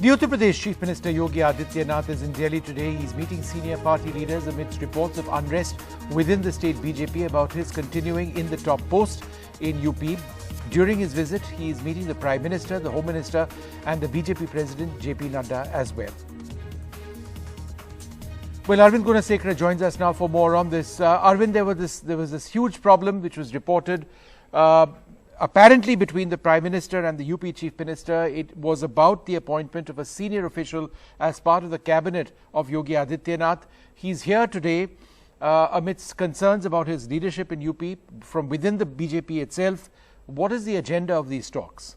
The Uttar Pradesh Chief Minister Yogi Adityanath is in Delhi today. He's meeting senior party leaders amidst reports of unrest within the state BJP about his continuing in the top post in UP. During his visit, he is meeting the Prime Minister, the Home Minister and the BJP President JP Nadda as well. Well, Arvind Gunasekara joins us now for more on this. Arvind, there was this huge problem which was reported apparently between the Prime Minister and the UP Chief Minister. It was about the appointment of a senior official as part of the cabinet of Yogi Adityanath. He's here today amidst concerns about his leadership in UP from within the BJP itself. What is the agenda of these talks?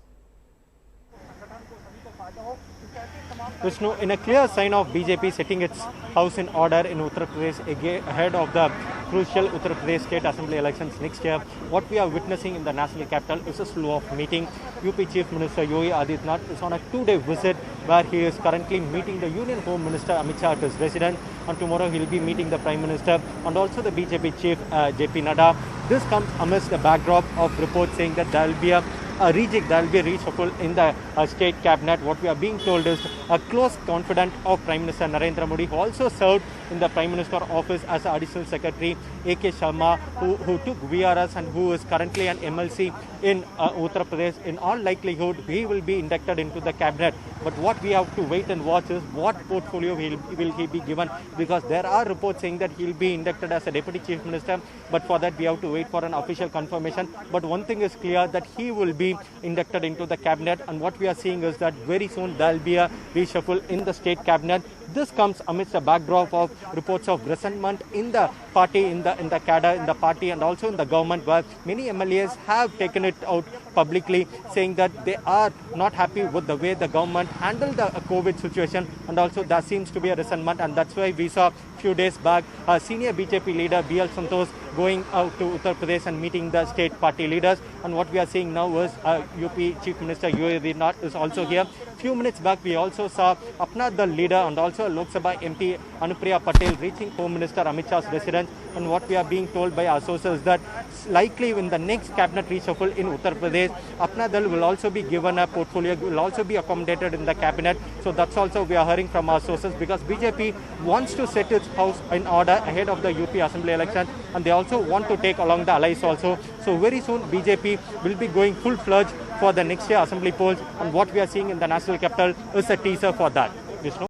Vishnu, in a clear sign of BJP setting its house in order in Uttar Pradesh ahead of the crucial Uttar Pradesh state assembly elections next year, what we are witnessing in the national capital is a slew of meeting. UP Chief Minister Yogi Adityanath is on a two-day visit where he is currently meeting the Union Home Minister Amit Shah at his residence, and tomorrow he will be meeting the Prime Minister and also the BJP Chief JP Nadda. This comes amidst the backdrop of reports saying that there will be a reshuffle in the state cabinet. What we are being told is a close confidant of Prime Minister Narendra Modi, who also served in the Prime Minister office as Additional Secretary, A.K. Sharma, who took VRS and who is currently an MLC in Uttar Pradesh. In all likelihood, he will be inducted into the cabinet. But what we have to wait and watch is what portfolio will he be given, because there are reports saying that he will be inducted as a Deputy Chief Minister, but for that we have to wait for an official confirmation. But one thing is clear, that he will be inducted into the cabinet, and what we are seeing is that very soon there will be a reshuffle in the state cabinet. This comes amidst a backdrop of reports of resentment in the party, in the cadre, in the party and also in the government, where many MLAs have taken it out publicly, saying that they are not happy with the way the government handled the COVID situation, and also there seems to be a resentment, and that's why we saw a few days back senior BJP leader B.L. Santosh going out to Uttar Pradesh and meeting the state party leaders. And what we are seeing now is UP Chief Minister Yogi Adityanath is also here. Few minutes back we also saw Apna Dal leader and also Lok Sabha MP Anupriya Patel reaching Home Minister Amit Shah's residence. And what we are being told by our sources is that likely in the next cabinet reshuffle in Uttar Pradesh, Apna Dal will also be given a portfolio, will also be accommodated in the cabinet. So that's also we are hearing from our sources, because BJP wants to set its house in order ahead of the UP assembly election, and they also want to take along the allies also. So very soon BJP will be going full-fledged for the next year assembly polls, and what we are seeing in the national capital is a teaser for that. Vishnu?